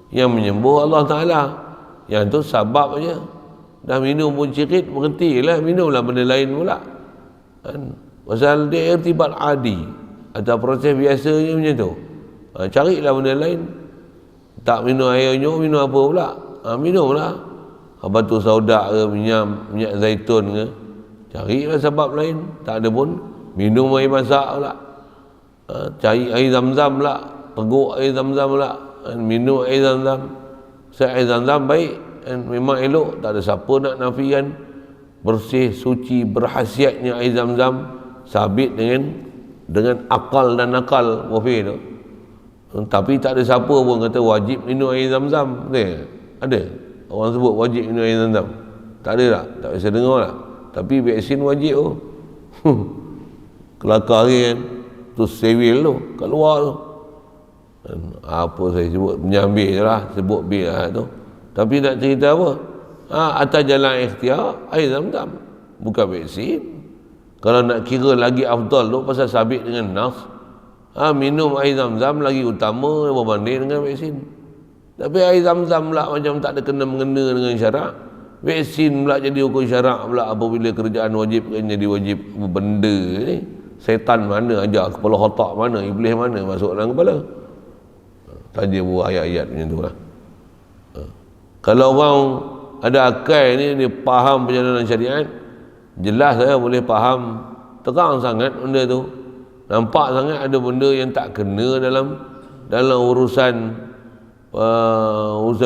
Speaker 1: Yang menyembuh Allah Ta'ala. Yang tu sabab aja. Dah minum pun cirit, berhentilah, minumlah benda lain pula. Pasal dia irtibat adi, atau proses biasanya macam tu. Carilah benda lain. Tak minum air nyok, minum apa pula? Minumlah batu sauda ke, minyak zaitun ke, carilah sebab lain. Tak ada pun minum air masak pula. Cari air zam-zam pula, teguk air zam-zam pula, minum air zam-zam. Air zam-zam baik, memang elok, tak ada siapa nak nafikan bersih, suci, berkhasiatnya air zam-zam, sabit dengan akal dan nakal wafir tu. Tapi tak ada siapa pun kata wajib minum air zam-zam. Ada orang sebut wajib minum air zam-zam? Tak ada tak? Tak biasa dengar tak? Tapi vaksin wajib tu. Kelakar kan? Tu sevil tu, kat luar tu. Apa saya sebut, menyambil je lah, sebut bil lah tu. Tapi nak cerita apa? Atas jalan ikhtiar, air zam-zam, bukan vaksin. Kalau nak kira lagi afdal tu, pasal sabit dengan nas, minum air zam-zam lagi utama berbanding dengan vaksin. Tapi air zam-zam pula macam tak ada kena-mengena dengan syarak. Vaksin pula jadi hukum syarak pula apabila kerjaan wajib kan jadi wajib. Benda ni setan mana ajar, kepala otak mana, iblis mana masuk dalam kepala. Saja buat ayat-ayat macam tu lah. Kalau orang ada akal ni, dia faham perjalanan syariat, jelas saya boleh faham terang sangat benda tu. Nampak sangat ada benda yang tak kena dalam urusan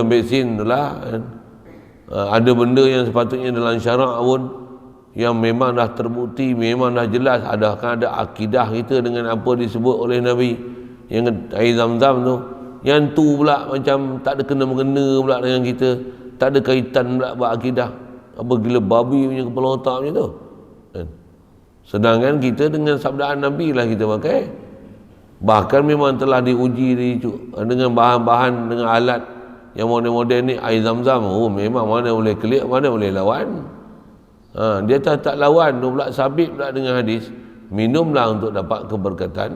Speaker 1: vaksin tu lah. Ada benda yang sepatutnya dalam syarak pun yang memang dah terbukti, memang dah jelas akan ada akidah kita dengan apa disebut oleh Nabi. Yang air zam-zam tu, yang tu pula macam tak ada kena-mengena pula dengan kita, tak ada kaitan pula buat akidah. Apa gila babi punya kepala otak macam tu. Sedangkan kita dengan sabdaan Nabi lah kita pakai. Bahkan memang telah diuji dengan bahan-bahan, dengan alat yang moden-moden ni, air zam-zam. Memang mana boleh kelik, mana boleh lawan. Dia tak lawan tu pula, sabit pula dengan hadis. Minumlah untuk dapat keberkatan.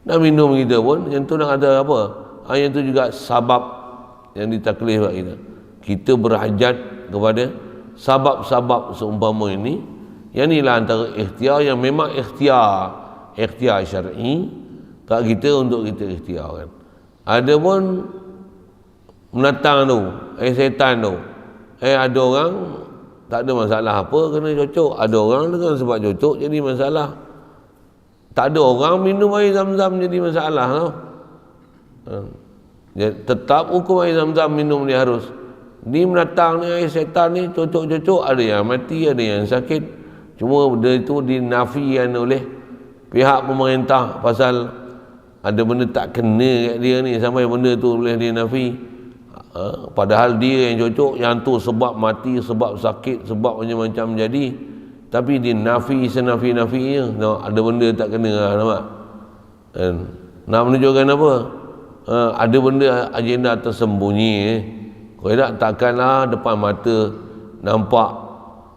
Speaker 1: Nak minum kita pun, yang tu nak ada apa? Yang tu juga sabab yang ditaklif buat kita. Kita berhajat kepada sabab-sabab seumpama ini. Yang inilah antara ikhtiar yang memang ikhtiar syar'i kat kita untuk kita ikhtiarkan. Ada pun menatang tu, setan tu. Ada orang tak ada masalah apa kena cocok. Ada orang dengan sebab cocok jadi masalah. Tak ada orang minum air zam-zam jadi masalah tau. Tetap hukum air zam-zam minum dia harus. Ni menatang ni, air setan ni cocok-cocok, ada yang mati, ada yang sakit. Cuma benda itu dinafikan oleh pihak pemerintah pasal ada benda tak kena kat dia ni sampai benda tu boleh dinafi. Padahal dia yang cocok, yang tu sebab mati, sebab sakit, sebab macam-macam jadi. Tapi dinafi senafi-nafinya. Ada benda tak kena lah, nampak? Nak menunjukkan apa? Ada benda agenda tersembunyi. Kalau tak, takkanlah depan mata nampak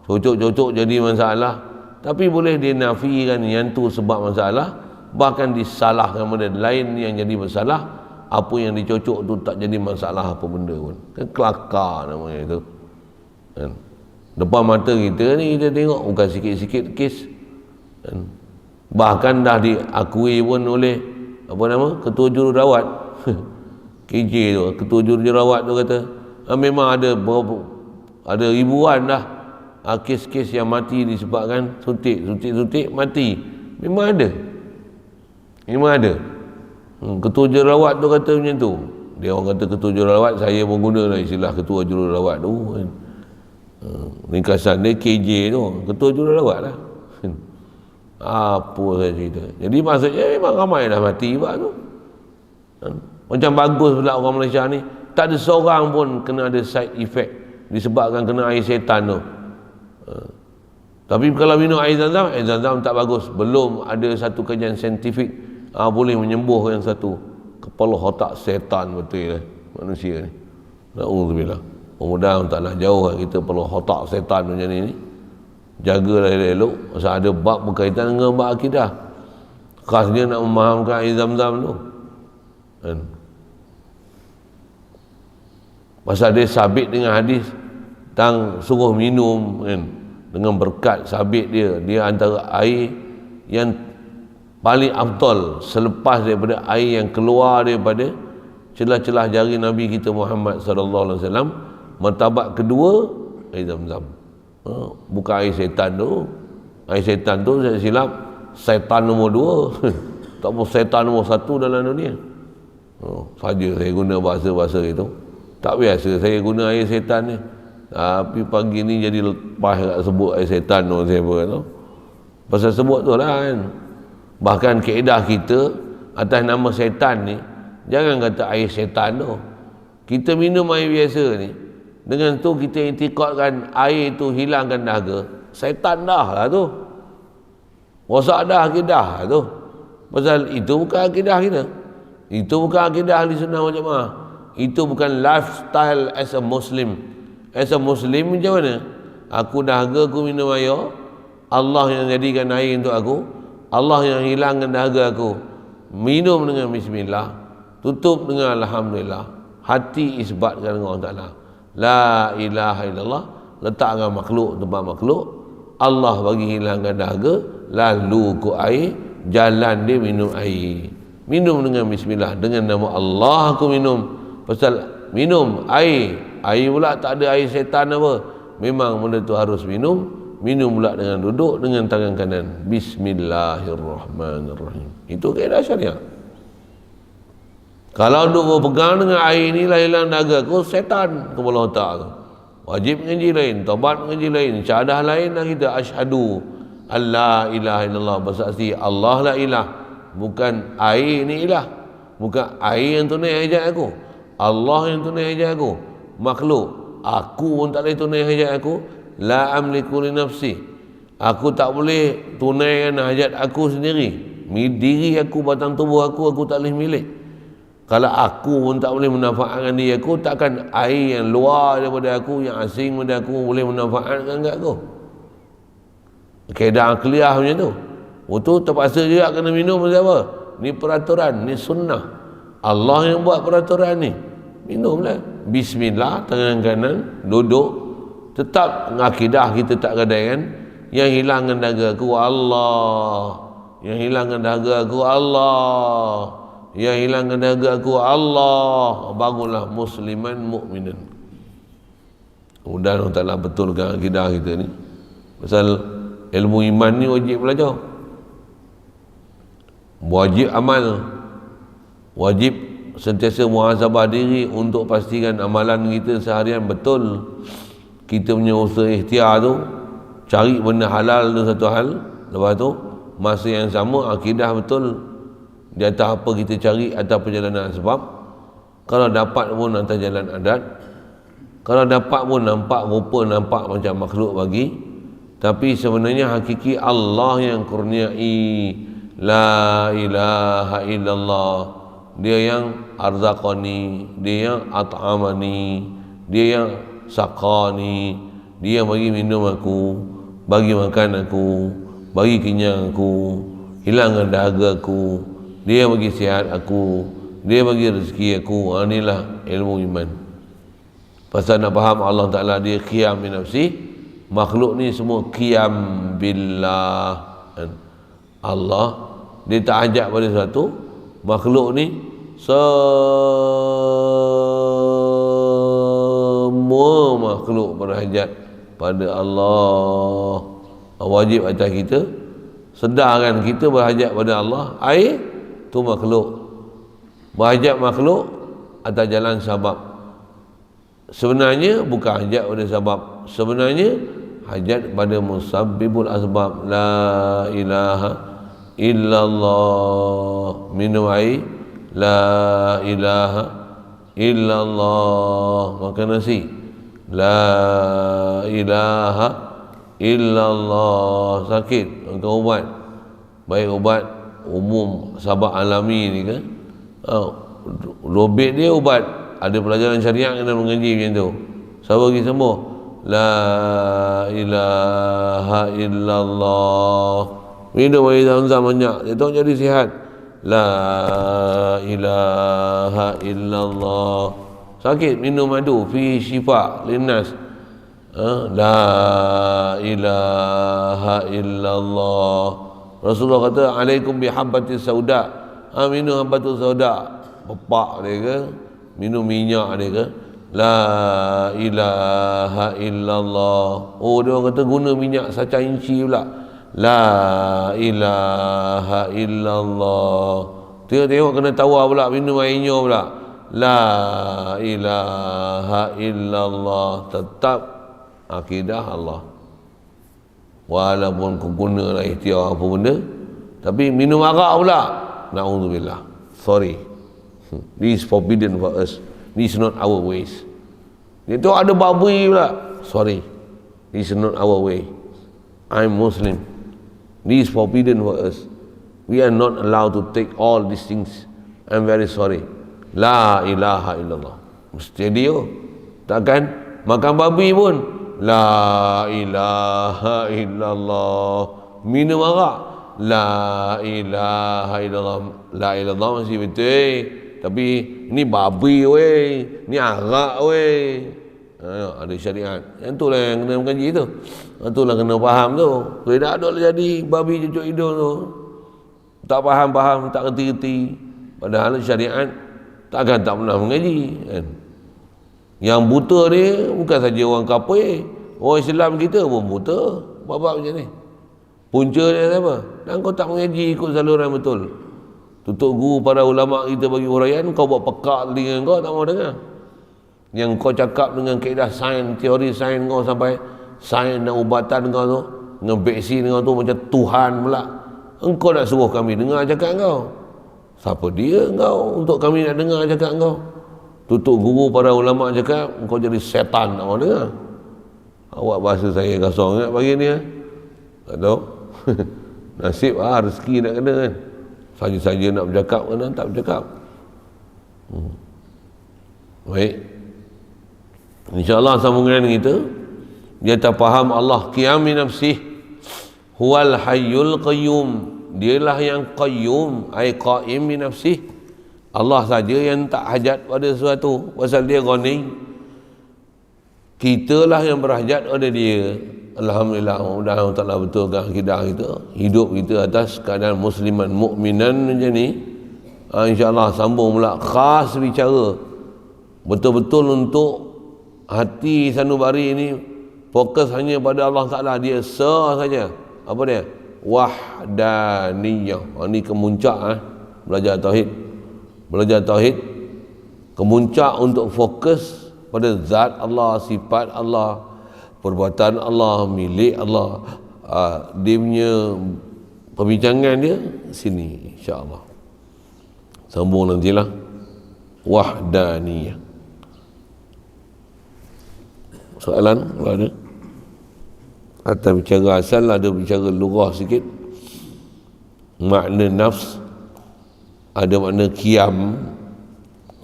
Speaker 1: cocok-cocok jadi masalah. Tapi boleh dinafikan yang tu sebab masalah, bahkan disalahkan benda lain yang jadi masalah. Apa yang dicocok tu tak jadi masalah apa benda pun. Kan kelakar namanya itu. Depan mata kita ni kita tengok bukan sikit-sikit kes. Bahkan dah diakui pun oleh apa nama, ketua jururawat KJ tu, ketua jururawat tu kata memang ada ribuan dah kes-kes yang mati disebabkan suntik mati. Memang ada. Ketua jururawat tu kata macam tu. Dia orang kata ketua jururawat, saya pun gunalah istilah ketua jururawat tu. Ringkasan dia KJ tu, ketua jururawat lah. Apa saya cerita. Jadi maksudnya memang ramai dah mati sebab tu. Macam bagus pula orang Malaysia ni, tak ada seorang pun kena ada side effect disebabkan kena air setan tu. Tapi kalau minum air zam-zam tak bagus. Belum ada satu kajian saintifik boleh menyembuhkan satu kepala otak setan betul lah manusia ni. Na'udzubillah. Mudah-mudahan taklah jauh kita kepala otak setan macam ni. jagalah elok-elok. Pasal ada bab berkaitan dengan bab akidah. Khasnya nak memahamkan air Zam-Zam tu kan. Pasal dia sabit dengan hadis tentang suruh minum kan, dengan berkat sabit dia antara air yang paling afdal selepas daripada air yang keluar daripada celah-celah jari Nabi kita Muhammad sallallahu alaihi wasallam. Martabat kedua air Zam-Zam. Bukan air setan tu. Air setan tu saya silap setan nombor 2 tak mau setan nombor 1 dalam dunia. Saja saya guna bahasa-bahasa itu. Tak biasa saya guna air setan ni. Tapi pagi ni jadi lepas tak sebut air setan tu saya pun tu. Pasal sebut tu lah kan. Bahkan kaedah kita atas nama setan ni, jangan kata air setan tu. Kita minum air biasa ni, dengan tu kita intikadkan air tu hilangkan dahaga, setan dah lah tu. Rosak dah akidah tu. Pasal itu bukan akidah kita. Itu bukan akidah ahli sunnah wal jamaah. Itu bukan lifestyle as a Muslim. As a Muslim macam mana? Aku dahaga, aku minum air. Allah yang jadikan air untuk aku. Allah yang hilangkan dahaga aku. Minum dengan bismillah. Tutup dengan alhamdulillah. Hati isbatkan dengan Allah Ta'ala. La ilaha illallah. Letakkan makhluk tempat makhluk. Allah bagi hilangkan dahaga. Lalu ku air, jalan dia minum air. Minum dengan bismillah, dengan nama Allah aku minum. Pasal minum air pula tak ada air setan apa. Memang benda tu harus minum. Minum pula dengan duduk dengan tangan kanan. Bismillahirrahmanirrahim. Itu kaedah syariah. Kalau duk berpegang dengan air ni lah hilang dahaga aku, setan kepala otak tu. Wajib mengaji lain, taubat mengaji lain, syahadah lain lah kita. Asyhadu Allah ilaha illallah, bersaksi Allah la ilah, bukan air ni ilah, bukan air yang tunai hajat aku, Allah yang tunai hajat aku. Makhluk aku pun tak boleh tunai hajat aku. La amliku li nafsi, aku tak boleh tunaikan hajat aku sendiri. Diri aku, batang tubuh aku tak boleh milik. Kalau aku pun tak boleh memanfaatkan diri aku, takkan air yang luar daripada aku, yang asing daripada aku boleh memanfaatkan kat aku. Kaedah akliah macam tu. Itu terpaksa juga kena minum macam apa? Ni peraturan, ni sunnah. Allah yang buat peraturan ni. Minumlah. Bismillah, tangan kanan, duduk. Tetap akidah kita tak gadai kan. Yang hilangkan dahaga aku Allah. Yang hilangkan dahaga aku Allah. Yang hilangkan dahaga aku Allah. Bangunlah musliman mukminan. Mudah-mudahan Allah Ta'ala betulkan akidah kita ni. Pasal ilmu iman ni wajib belajar, wajib amal, wajib sentiasa muhasabah diri untuk pastikan amalan kita seharian betul. Kita punya usaha ikhtiar tu, cari benda halal tu satu hal. Lepas tu masa yang sama akidah betul di atas apa kita cari, atas perjalanan sebab. Kalau dapat pun atas jalan adat, kalau dapat pun nampak rupa, nampak macam makhluk bagi, tapi sebenarnya hakiki Allah yang kurniai. La ilaha illallah. Dia yang arzaqani, dia yang at'amani, dia yang saqani, dia yang bagi minum aku, bagi makan aku, bagi kenyang aku, hilangkan dahaga aku, dia yang bagi sihat aku, dia bagi rezeki aku. Inilah ilmu iman. Pasal nak faham Allah Ta'ala dia qiyam bi nafsi, makhluk ni semua qiyam billah. Allah dia tak ajak pada satu, makhluk ni semua makhluk berhajat pada Allah. Wajib atas kita sedarkan kita berhajat pada Allah. Air tu makhluk, berhajat makhluk atas jalan sebab. Sebenarnya bukan hajat pada sebab, sebenarnya hajat pada musabbibul asbab. La ilaha illallah. Minum air, la ilaha illallah. Makan nasi, la ilaha illallah. Sakit, makan ubat, baik ubat umum sabab alami ni kan. Robek dia ubat, ada pelajaran syariat kena mengaji macam tu. Siapa bagi sembuh? La ilaha illallah. Minum air Zam-Zam banyak, dia tak jadi sihat. La ilaha illallah. Sakit minum madu, fi syifa linnas. La ilaha illallah. Rasulullah kata alaikum bihabbati sauda. Minum habbatus sauda. Pepak dia ke, minum minyak dia ke. La ilaha illallah. Oh, dia orang kata guna minyak saca inci pula. La ilaha illallah. Tengok kena tawar pula, minum airnya pula. La ilaha illallah. Tetap akidah Allah. Walaupun kau gunalah ikhtiar apa benda, tapi minum arak pula, na'udzubillah. Sorry. This is forbidden for us. This is not our ways. Itu ada babi pula. Sorry. This is not our way. I'm Muslim. This is forbidden for us. We are not allowed to take all these things. I'm very sorry. La ilaha illallah. Mesti dia. Takkan makan babi pun. La ilaha illallah. Minum arak. La ilaha illallah. La ilallah masih betul. Tapi ni babi weh. Ni arak weh. Ada syariat. Yang tu lah yang kena mengaji tu. Yang tu lah kena faham tu. Kalau tak ada jadi babi cucuk hidung tu. Tak faham-faham, tak kerti-kerti. Padahal syariat takkan tak pernah mengaji kan? Yang buta ni bukan saja orang kafir, orang Islam kita pun buta. Bab-bab macam ni. Punca dia siapa? Dan kau tak mengaji ikut saluran betul. Tutup guru para ulama kita bagi huraian, kau buat pekak telinga kau, tak mau dengar. Yang kau cakap dengan kaedah sains, teori sains kau sampai sains dan ubatan kau tu, dengan vaksin kau tu macam Tuhan pula. Engkau nak suruh kami dengar cakap kau. Siapa dia kau untuk kami nak dengar cakap kau? Tutup guru para ulama cakap, engkau jadi setan, tak mau dengar. Awak bahasa saya kasar ingat pagi ni. Tak tahu. Nasib rezeki nak kena kan. Saja-saja nak bercakap kena, tak bercakap. Baik. InsyaAllah sambungan kita, dia tak faham Allah qiyam nafsih huwal hayyul qayyum. Dialah yang qayyum, ay qaim bi nafsih. Allah saja yang tak hajat pada sesuatu, pasal dia ghani. Kitalah yang berhajat pada dia. Alhamdulillah, mudah-mudahan Allah Ta'ala betulkan akidah kita, hidup kita atas keadaan musliman mukminan macam ni. InsyaAllah sambung pula khas bicara betul-betul untuk hati sanubari ini fokus hanya pada Allah Ta'ala. Dia saja. Apa dia? Wahdaniyah. Ini kemuncak belajar tauhid. Belajar tauhid kemuncak untuk fokus pada zat Allah, sifat Allah, perbuatan Allah, milik Allah. Dia punya perbincangan dia sini insya-Allah. Sambung nantilah. Wahdaniyah. Soalan kalau ada? Atau bicara asal, ada bicara lughah sikit. Makna nafs, ada makna qiyam.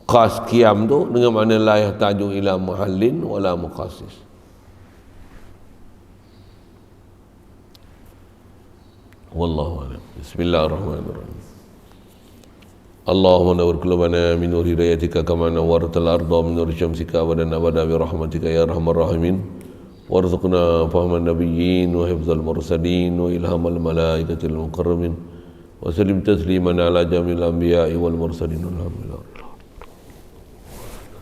Speaker 1: Qas qiyam tu dengan makna la yahtaju ila mahallin wala muqassis. Wallahu a'lam. Bismillahirrahmanirrahim. Allahumma nawwir qulubana min nur hidayatika kama nawwartal arda min nur syamsika wa lana abada bi rahmatika ya arhamar rahimin. Warzuqna fahman nabiyyin wa hifdzal mursalin wa ilhamal malaikatil muqarrabin wa sallim tasliman ala jamil anbiya'i wal mursalin. Alhamdulillah.